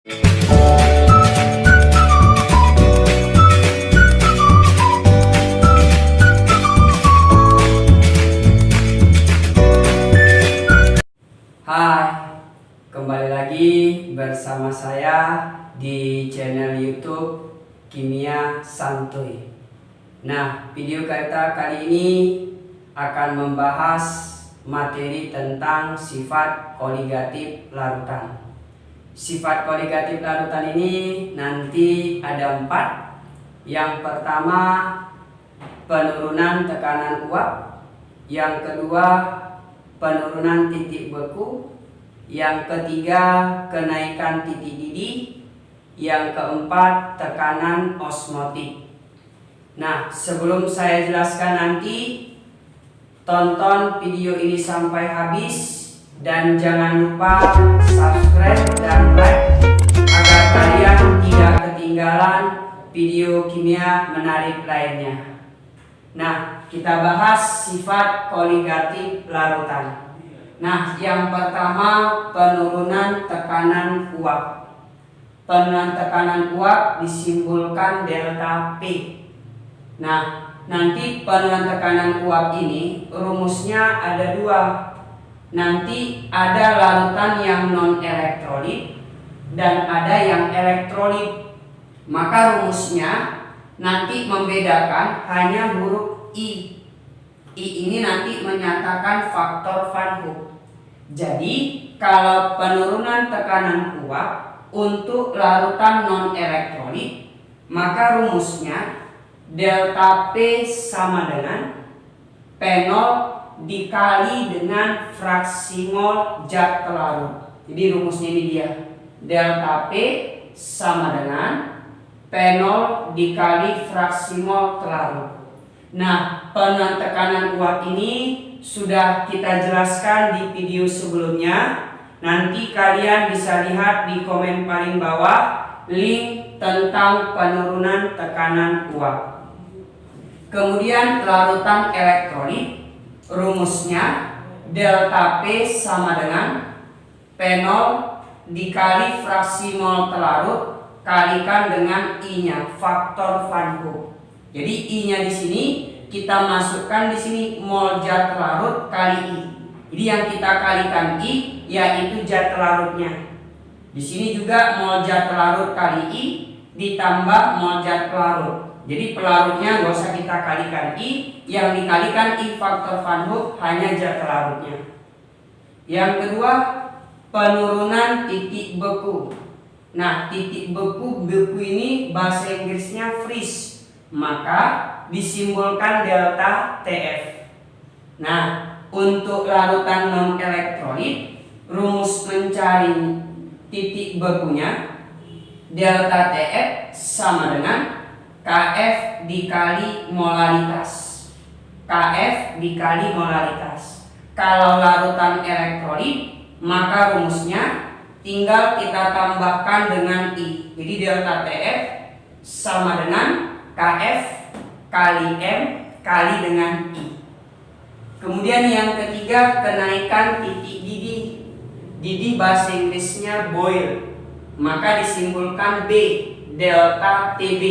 Hai, kembali lagi bersama saya di channel YouTube Kimia Santuy. Nah, video kita kali ini akan membahas materi tentang sifat koligatif larutan. Sifat koligatif larutan ini nanti ada 4. Yang pertama, penurunan tekanan uap. Yang kedua, penurunan titik beku. Yang ketiga, kenaikan titik didih. Yang keempat, tekanan osmotik. Nah, sebelum saya jelaskan nanti, tonton video ini sampai habis dan jangan lupa subscribe dan like agar kalian tidak ketinggalan video kimia menarik lainnya. Nah, kita bahas sifat koligatif larutan. Nah, yang pertama, penurunan tekanan uap. Penurunan tekanan uap disimbolkan delta P. Nah, nanti penurunan tekanan uap ini rumusnya ada 2. Nanti ada larutan yang non elektrolit dan ada yang elektrolit. Maka rumusnya nanti membedakan hanya huruf I. I ini nanti menyatakan faktor Van Hoek. Jadi kalau penurunan tekanan uap untuk larutan non elektrolit, maka rumusnya delta P sama dengan P0 dikali dengan fraksi mol zat pelarut. Jadi rumusnya ini dia. Delta P sama dengan P0 dikali fraksi mol pelarut. Nah, penurunan tekanan uap ini sudah kita jelaskan di video sebelumnya. Nanti kalian bisa lihat di komen paling bawah link tentang penurunan tekanan uap. Kemudian larutan elektrolit, rumusnya delta P sama dengan P0 dikali fraksi mol pelarut kalikan dengan I-nya, faktor Van Hoek. Jadi I-nya di sini kita masukkan di sini mol zat larut kali I. Jadi yang kita kalikan I yaitu zat larutnya. Di sini juga mol zat larut kali I ditambah mol zat pelarut. Jadi pelarutnya nggak usah kita kalikan I, yang dikalikan I faktor Van Hoek hanya zat larutnya. Yang kedua, penurunan titik beku. Nah, titik beku ini bahasa Inggrisnya freeze. Maka disimbolkan delta TF. Nah, untuk larutan non elektrolit, rumus mencari titik bekunya delta TF sama dengan Kf dikali molaritas. Kf dikali molaritas. Kalau larutan elektrolit, maka rumusnya tinggal kita tambahkan dengan I. Jadi delta TF sama dengan Kf kali M kali dengan I. Kemudian yang ketiga, kenaikan titik didih. Didih bahasa Inggrisnya boil. Maka disimbolkan B, delta TB,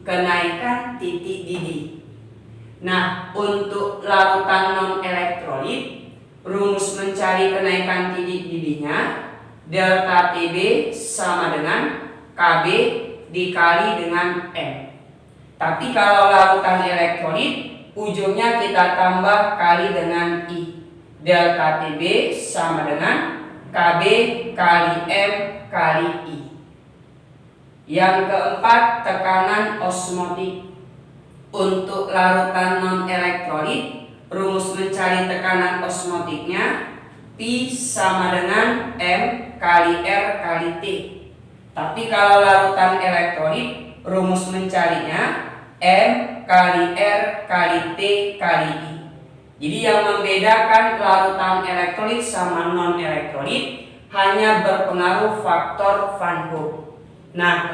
kenaikan titik didih. Nah, untuk larutan non elektrolit, rumus mencari kenaikan titik didihnya delta TB sama dengan Kb dikali dengan M. Tapi kalau larutan elektrolit, ujungnya kita tambah kali dengan I. Delta TB sama dengan Kb kali M kali I. Yang keempat, tekanan osmotik. Untuk larutan non elektrolit, rumus mencari tekanan osmotiknya P sama dengan M kali R kali T. Tapi kalau larutan elektrolit, rumus mencarinya M kali R kali T kali I. Jadi yang membedakan larutan elektrolit sama non elektrolit hanya berpengaruh faktor Van Hoek. Nah,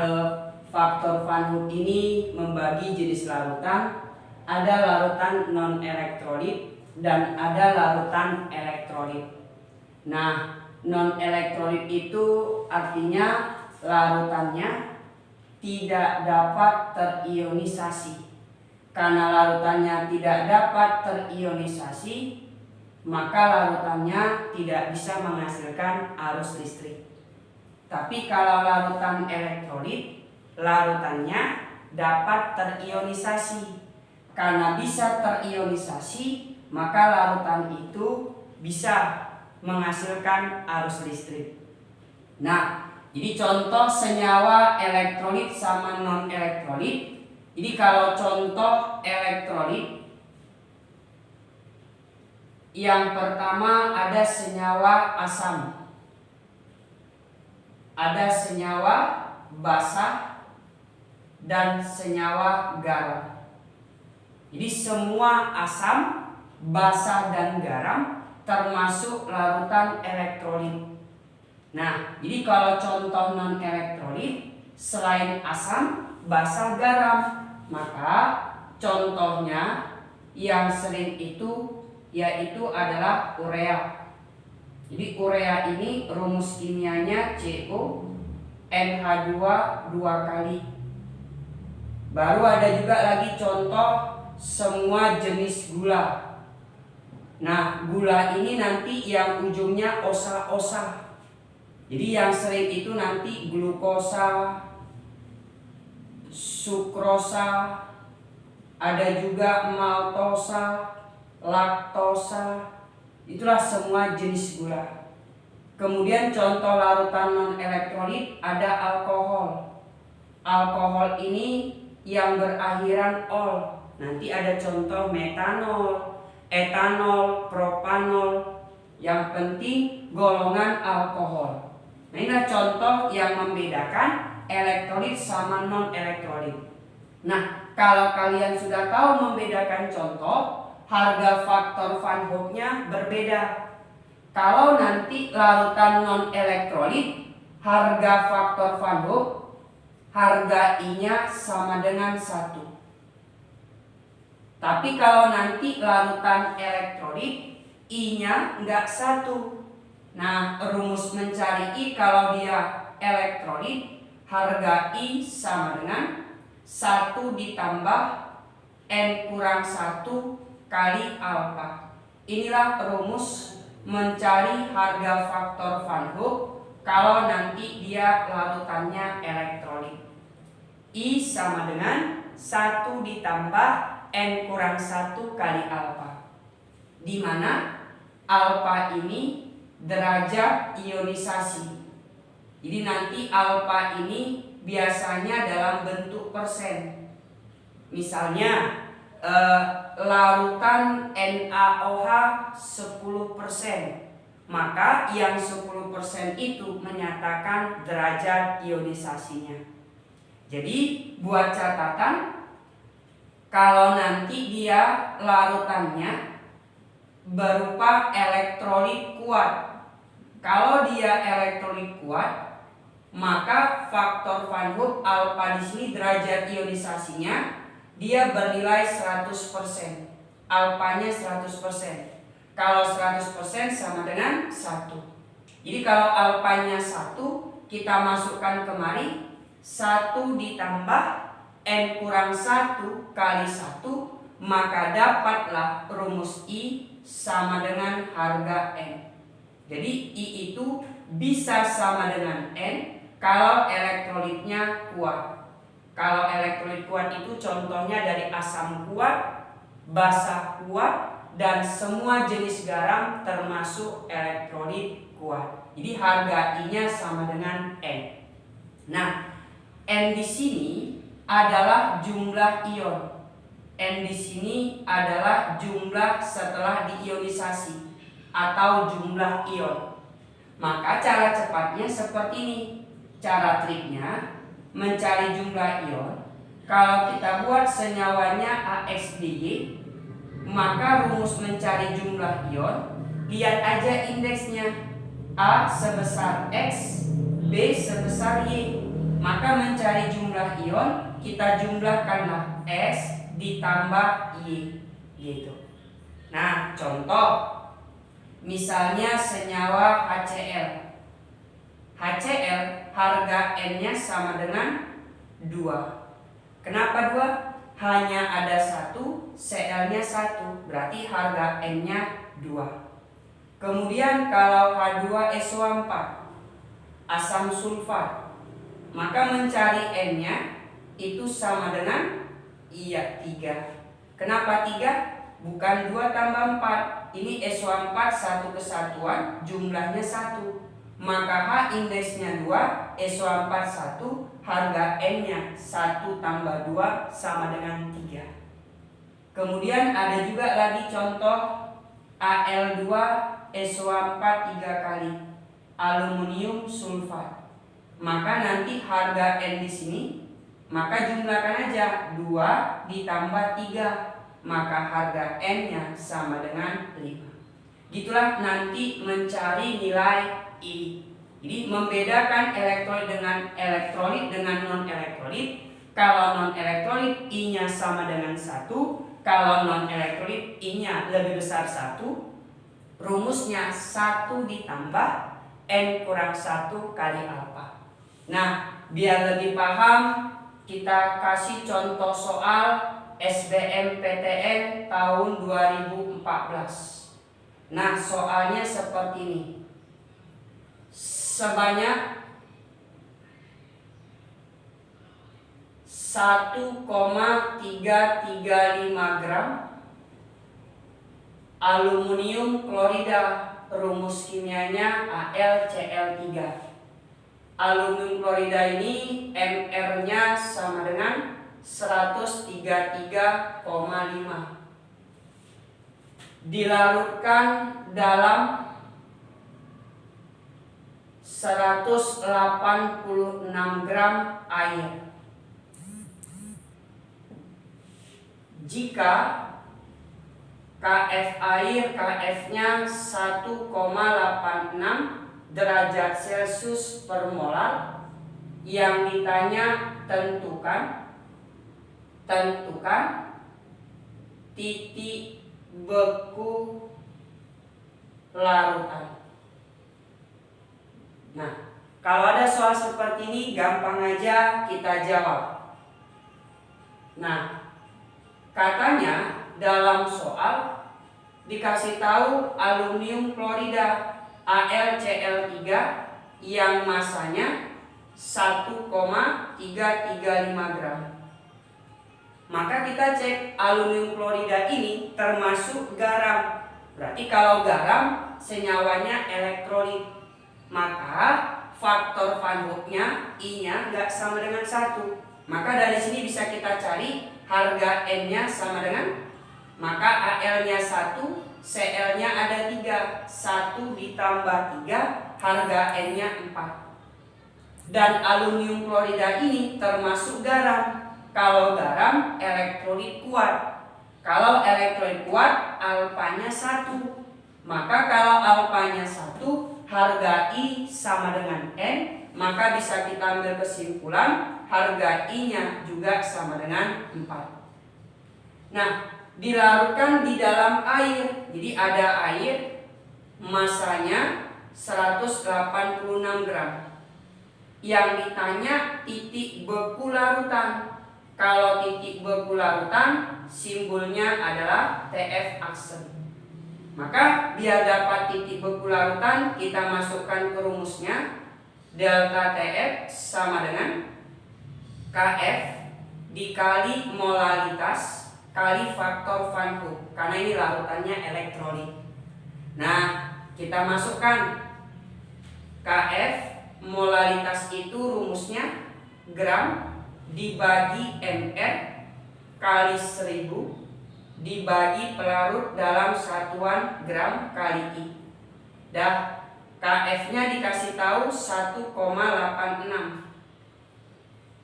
faktor Van Hoek ini membagi jenis larutan. Ada larutan non elektrolit dan ada larutan elektrolit. Nah, non elektrolit itu artinya larutannya tidak dapat terionisasi. Karena larutannya tidak dapat terionisasi, maka larutannya tidak bisa menghasilkan arus listrik. Tapi kalau larutan elektrolit, larutannya dapat terionisasi. Karena bisa terionisasi, maka larutan itu bisa menghasilkan arus listrik. Nah, jadi contoh senyawa elektrolit sama non-elektrolit. Jadi kalau contoh elektrolit, yang pertama ada senyawa asam, ada senyawa basa, dan senyawa garam. Jadi semua asam, basa, dan garam termasuk larutan elektrolit. Nah, jadi kalau contoh non-elektrolit, selain asam, basa, garam, maka contohnya yang sering itu yaitu adalah urea. Jadi urea ini rumus kimianya CO NH2 2 kali. Baru ada juga lagi contoh semua jenis gula. Nah, gula ini nanti yang ujungnya osa-osa. Jadi yang sering itu nanti glukosa, sukrosa, ada juga maltosa, laktosa. Itulah semua jenis gula. Kemudian contoh larutan non-elektrolit ada alkohol. Alkohol ini yang berakhiran ol. Nanti ada contoh metanol, etanol, propanol. Yang penting golongan alkohol. Nah, inilah contoh yang membedakan elektrolit sama non-elektrolit. Nah, kalau kalian sudah tahu membedakan contoh, harga faktor Van Hoek-nya berbeda. Kalau nanti larutan non-elektrolit, harga faktor Van Hoek, harga I-nya sama dengan 1. Tapi kalau nanti larutan elektrolit, I-nya enggak 1. Nah, rumus mencari I kalau dia elektrolit, harga I sama dengan 1 ditambah N kurang 1 kali alfa. Inilah rumus mencari harga faktor Van Hoek kalau nanti dia larutannya elektrolit. I sama dengan 1 ditambah N kurang 1 kali alfa, di mana alfa ini derajat ionisasi. Jadi nanti alfa ini biasanya dalam bentuk persen. Misalnya larutan NaOH 10%, maka yang 10% itu menyatakan derajat ionisasinya. Jadi buat catatan, kalau nanti dia larutannya berupa elektrolit kuat, kalau dia elektrolit kuat, maka faktor Van Hoek alfa di sini derajat ionisasinya dia bernilai 100%. Alfanya 100%. Kalau 100% sama dengan 1. Jadi kalau alfanya 1, kita masukkan kemari 1 ditambah N kurang 1 kali 1, maka dapatlah rumus I sama dengan harga N. Jadi I itu bisa sama dengan N kalau elektrolitnya kuat. Kalau elektrolit kuat itu contohnya dari asam kuat, basa kuat, dan semua jenis garam termasuk elektrolit kuat. Jadi harga I-nya sama dengan N. Nah, N di sini adalah jumlah ion. N di sini adalah jumlah setelah diionisasi atau jumlah ion. Maka cara cepatnya seperti ini. Cara triknya mencari jumlah ion. Kalau kita buat senyawanya AXDY, maka rumus mencari jumlah ion, lihat aja indeksnya. A sebesar X, B sebesar Y. Maka mencari jumlah ion, kita jumlahkanlah S ditambah Y, gitu. Nah, contoh misalnya senyawa HCl. HCl harga N-nya sama dengan 2. Kenapa 2? Hanya ada 1, Cl-nya 1, berarti harga N-nya 2. Kemudian kalau H2SO4 asam sulfat, maka mencari N-nya itu sama dengan 3. Kenapa 3? Bukan 2 tambah 4. Ini SO4 satu kesatuan, jumlahnya 1. Maka H indeksnya 2, SO4 1, harga N-nya 1 tambah 2 sama dengan 3. Kemudian ada juga lagi contoh Al2 SO4 3 kali aluminium sulfat. Maka nanti harga N di sini, maka jumlahkan aja 2 ditambah 3, maka harga N-nya sama dengan 5. Gitulah nanti mencari nilai I. Jadi membedakan elektrolit dengan non elektrolit. Kalau non elektrolit I-nya sama dengan 1, kalau non elektrolit I-nya lebih besar 1. Rumusnya 1 ditambah N kurang 1 kali alfa. Nah, biar lebih paham, kita kasih contoh soal SBMPTN tahun 2014. Nah, soalnya seperti ini. Sebanyak 1,335 gram aluminium klorida, rumus kimianya AlCl3. Aluminium klorida ini Mr-nya sama dengan 133,5. Dilarutkan dalam 186 gram air. Jika Kf air, Kf-nya 1,86 derajat Celcius per molar, yang ditanya tentukan titik beku larutan. Nah, kalau ada soal seperti ini gampang aja kita jawab. Nah, katanya dalam soal dikasih tahu aluminium klorida AlCl3 yang masanya 1,335 gram. Maka kita cek aluminium klorida ini termasuk garam. Berarti kalau garam senyawanya elektrolit, maka faktor Van Hoek-nya I-nya nggak sama dengan 1. Maka dari sini bisa kita cari harga N-nya sama dengan, maka Al-nya 1, Cl-nya ada 3, 1 ditambah 3, harga N-nya 4. Dan aluminium klorida ini termasuk garam. Kalau garam elektrolit kuat. Kalau elektrolit kuat alfanya 1. Maka kalau alfanya 1, harga I sama dengan N, maka bisa kita ambil kesimpulan harga I-nya juga sama dengan 4. Nah, dilarutkan di dalam air. Jadi ada air, masanya 186 gram. Yang ditanya titik beku larutan. Kalau titik beku larutan, simbolnya adalah TF aksen. Maka biar dapat titik beku larutan, kita masukkan ke rumusnya. Delta TF sama dengan Kf dikali molaritas kali faktor Van Hoek, karena ini larutannya elektrolit. Nah, kita masukkan Kf, molaritas itu rumusnya gram dibagi Mr kali 1000 dibagi pelarut dalam satuan gram kali I. Dah, Kf-nya dikasih tahu 1,86.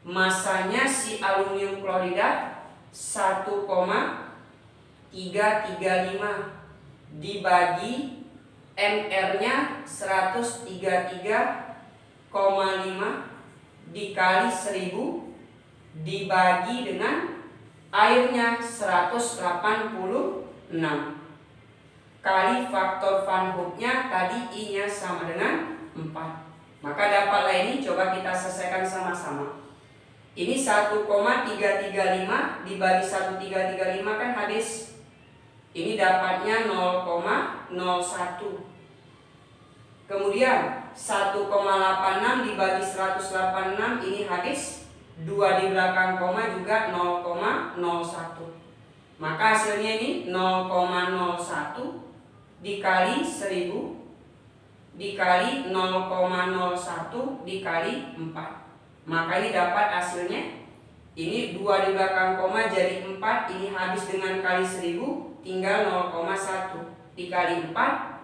Masanya si aluminium klorida 1,335 dibagi Mr-nya 133,5 dikali 1000 dibagi dengan airnya 186 kali faktor Van Hoek-nya tadi I-nya sama dengan 4. Maka dapatlah ini, coba kita selesaikan sama-sama. Ini 1,335 dibagi 1,335 kan habis. Ini dapatnya 0,01. Kemudian 1,86 dibagi 186 ini habis. 2 di belakang koma juga 0,01. Maka hasilnya ini 0,01 dikali 1000 dikali 0,01 dikali 4. Maka ini dapat hasilnya. Ini 2 di belakang koma jadi 4. Ini habis dengan kali 1000, tinggal 0,1 dikali 4.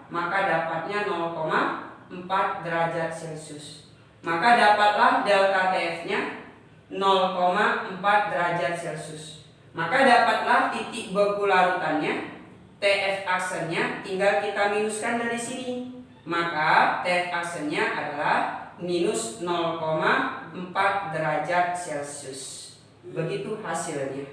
Maka dapatnya 0,4 derajat Celcius. Maka dapatlah delta TF-nya 0,4 derajat Celcius. Maka dapatlah titik beku larutannya, TF aksennya tinggal kita minuskan dari sini. Maka TF aksennya adalah minus 0,4 derajat Celcius. Begitu hasilnya.